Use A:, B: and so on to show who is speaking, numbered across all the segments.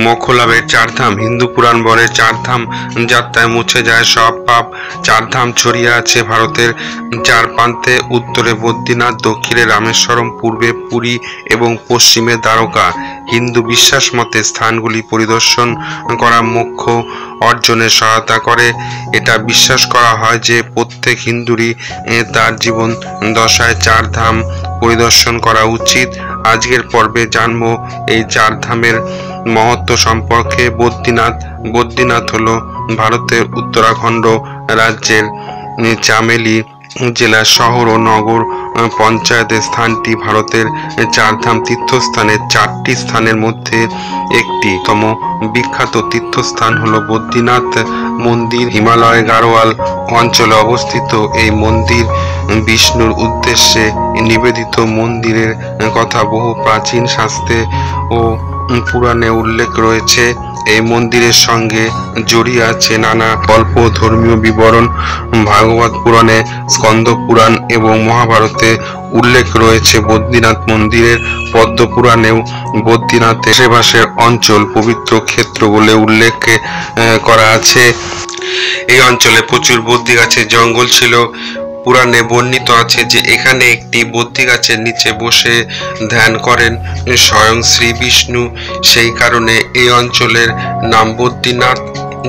A: মোক্ষ লাভের চারধাম। হিন্দু পুরাণ বলে চারধাম যাত্রায় মুছে যায় সব পাপ। চারধাম ছড়িয়ে আছে ভারতের চার প্রান্তে। উত্তরে বদ্রীনাথ, দক্ষিণে রামেশ্বরম, পূর্বে পুরী এবং পশ্চিমে দ্বারকা। হিন্দু বিশ্বাস মতে স্থানগুলি পরিদর্শন করা মোক্ষ অর্জনে সহায়তা করে। এটা বিশ্বাস করা হয় যে প্রত্যেক হিন্দুরই তার জীবন দশায় চার ধাম পরিদর্শন করা উচিত। আজকের পর্বে জানবো এই চার ধামের মহত্ব সম্পর্কে। বদ্রীনাথ হলো ভারতের উত্তরাখণ্ড রাজ্যের চামেলি জেলার শহর ও নগর পঞ্চায়েতের স্থানটি ভারতের চারধাম তীর্থস্থানের চারটি স্থানের মধ্যে একটি তম বিখ্যাত তীর্থস্থান হলো বদ্রীনাথ মন্দির। হিমালয় গাড়োয়াল অঞ্চলে অবস্থিত এই মন্দির বিষ্ণুর উদ্দেশ্যে নিবেদিত। মন্দিরের কথা বহু প্রাচীন শাস্ত্রে ও পুরাণে উল্লেখ রয়েছে। এই মন্দিরের সঙ্গে জড়িয়ে আছে নানা গল্প, ধর্মীয় বিবরণ। ভাগবত পুরাণে, স্কন্দ পুরাণ এবং মহাভারতে উল্লেখ রয়েছে বদ্রীনাথ মন্দিরের। পদ্ম পুরাণেও বদ্রীনাথের আশেপাশের অঞ্চল পবিত্র ক্ষেত্র বলে উল্লেখ করা আছে। এই অঞ্চলে প্রচুর বদ্রী গাছের জঙ্গল ছিল। পুরাণে বর্ণিত আছে যে এখানে একটি বদ্রী গাছের নিচে বসে ধ্যান করেন স্বয়ং শ্রী বিষ্ণু। সেই কারণে এই অঞ্চলের নাম বদ্রীনাথ।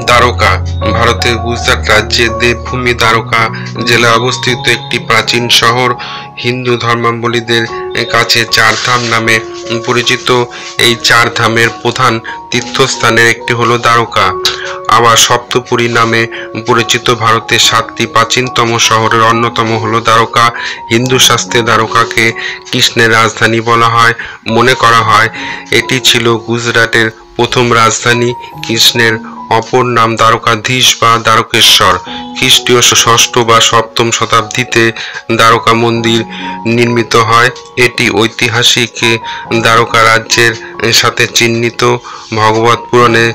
A: দ্বারকা ভারতের গুজরাট রাজ্যের দেবভূমি দ্বারকা জেলায় অবস্থিত একটি প্রাচীন শহর। হিন্দু ধর্মাবলম্বীদের কাছে চারধাম নামে পরিচিত। এই চার ধামের প্রধান তীর্থস্থানের একটি হলো দ্বারকা। আবার সপ্তপুরী নামে পরিচিত ভারতের সাতটি প্রাচীনতম শহরের অন্যতম হলো দ্বারকা। হিন্দু শাস্ত্রে দ্বারকাকে কৃষ্ণের রাজধানী বলা হয়। মনে করা হয় এটি ছিল গুজরাটের প্রথম রাজধানী। কৃষ্ণের অপর নাম দ্বারকাধীশ বা দ্বারকেশ্বর। খ্রিস্টীয় ষষ্ঠ বা সপ্তম শতাব্দীতে দ্বারকা মন্দির নির্মিত হয়। এটি ঐতিহাসিক দ্বারকা রাজ্যের সাথে চিহ্নিত। ভাগবত পুরাণে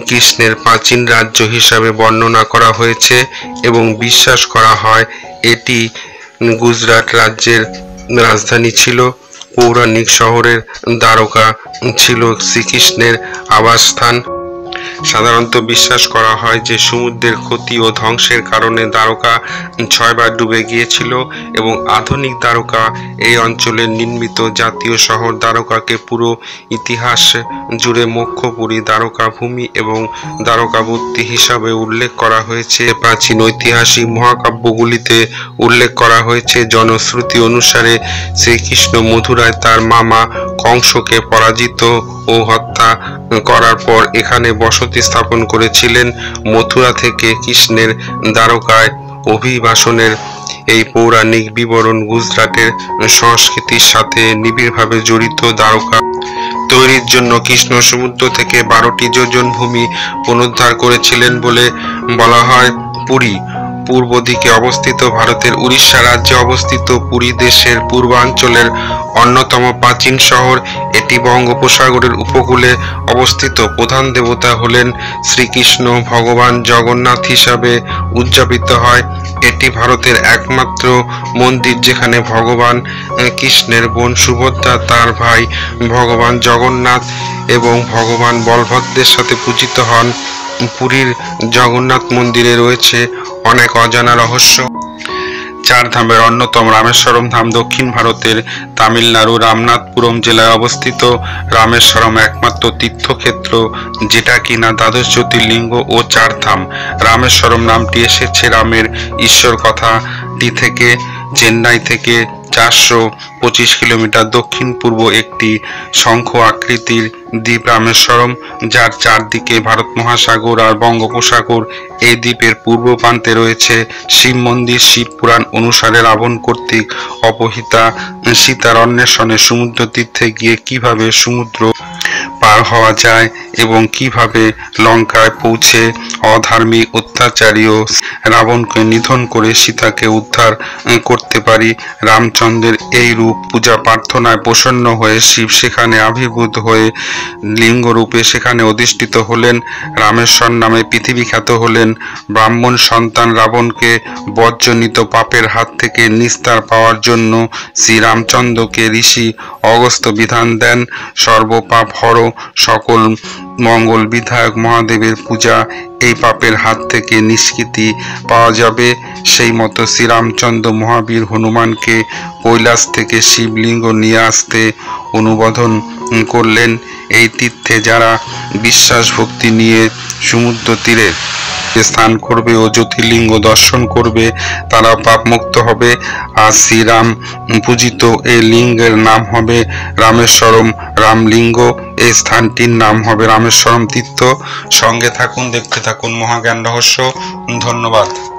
A: কৃষ্ণের প্রাচীন রাজ্য হিসাবে বর্ণনা করা হয়েছে এবং বিশ্বাস করা হয় এটি গুজরাট রাজ্যের রাজধানী ছিল। পৌরাণিক শহরের দ্বারকা ছিল শ্রীকৃষ্ণের আবাসস্থান। সাধারণত বিশ্বাস করা হয় যে সমুদ্রের ক্ষতি ও ধ্বংসের কারণে দ্বারকা 6 বার ডুবে গিয়েছিল এবং আধুনিক দ্বারকা এই অঞ্চলের নির্মিত জাতীয় শহর। দ্বারকাকে পুরো ইতিহাস জুড়ে মোক্ষপুরী, দ্বারকা ভূমি এবং দ্বারকাবতী হিসাবে উল্লেখ করা হয়েছে। প্রাচীন ঐতিহাসিক মহাকাব্যগুলিতে উল্লেখ করা হয়েছে জনশ্রুতি অনুসারে শ্রীকৃষ্ণ মথুরায় তার মামা কংসকে পরাজিত ও হত্যা করার পর এখানে বসতি স্থাপন করেছিলেন। মথুরা থেকে কৃষ্ণের দ্বারকায় অভিবাসনের এই পৌরাণিক বিবরণ গুজরাটের সংস্কৃতির সাথে নিবিড়ভাবে জড়িত। দ্বারকা তৈরির জন্য কৃষ্ণ সমুদ্র থেকে 12টি যোজন ভূমি পুনরুদ্ধার করেছিলেন বলে বলা হয়। পুরী পূর্ব দিকে অবস্থিত। ভারতের উড়িষ্যা রাজ্যে অবস্থিত পুরী দেশের পূর্বাঞ্চলের অন্যতম প্রাচীন শহর। এটি বঙ্গোপসাগরের উপকূলে অবস্থিত। প্রধান দেবতা হলেন শ্রীকৃষ্ণ। ভগবান জগন্নাথ হিসাবে উদযাপিত হয়। এটি ভারতের একমাত্র মন্দির যেখানে ভগবান কৃষ্ণের বোন সুভদ্রা, তার ভাই ভগবান জগন্নাথ এবং ভগবান বলভদ্রের সাথে পূজিত হন। পুরীর জগন্নাথ মন্দিরে রয়েছে অনেক অজানা রহস্য। চার ধামের অন্যতম রামেশ্বরম ধাম দক্ষিণ ভারতের তামিলনাড়ু রামনাথপুরম জেলায় অবস্থিত। রামেশ্বরম একমাত্র তীর্থক্ষেত্র যেটা কিনা দ্বাদশ জ্যোতির্লিঙ্গ ও চার ধাম। রামেশ্বরম নামটি এসেছে রামের ঈশ্বর কথাটি থেকে। চেন্নাই থেকে 425 কিলোমিটার দক্ষিণ পূর্ব একটি শঙ্খ আকৃতির দ্বীপ রামেশ্বরম, যার চারদিকে ভারত মহাসাগর আর বঙ্গোপসাগর। এই দ্বীপের পূর্ব প্রান্তে রয়েছে শিব মন্দির। শিব পুরাণ অনুসারে রাবণ কর্তৃক অপহৃতা সীতার অন্বেষণে সমুদ্র তীর্থে গিয়ে কিভাবে সমুদ্র পার হওয়া যায় এবং কিভাবে লঙ্কায় পৌঁছে অধার্মিক অত্যাচারী ও রাবণকে নিধন করে সীতাকে উদ্ধার করতে পারি। রামচন্দ্রের এই রূপ পূজা প্রার্থনায় প্রসন্ন হয়ে শিব সেখানে আবির্ভূত হয়ে লিঙ্গরূপে সেখানে অধিষ্ঠিত হলেন। রামেশ্বর নামে পৃথিবী খ্যাত হলেন। ব্রাহ্মণ সন্তান রাবণকে বজ্রজনিত পাপের হাত থেকে নিস্তার পাওয়ার জন্য শ্রীরামচন্দ্রকে ঋষি অগস্ত্য বিধান দেন, সর্বপাপ হর, সকল মঙ্গল বিধায়ক মহাদেবের পূজা, এই পাপের হাত থেকে নিষ্কৃতি পাওয়া যাবে। সেই মতো শ্রীরামচন্দ্র মহাবীর হনুমানকে কৈলাস থেকে শিবলিঙ্গ নিয়ে আসতে অনুমোদন করলেন। এই তীর্থে যারা বিশ্বাস ভক্তি নিয়ে সমুদ্র তীরে স্নান করবে ও জ্যোতির্লিঙ্গ দর্শন করবে তারা পাপমুক্ত হবে। আর শ্রীরাম পূজিত এই লিঙ্গের নাম হবে রামেশ্বরম রামলিঙ্গ। এই স্থানটির নাম হবে রামেশ্বরম তীর্থ। সঙ্গে থাকুন, দেখতে থাকুন মহাজ্ঞান রহস্য। ধন্যবাদ।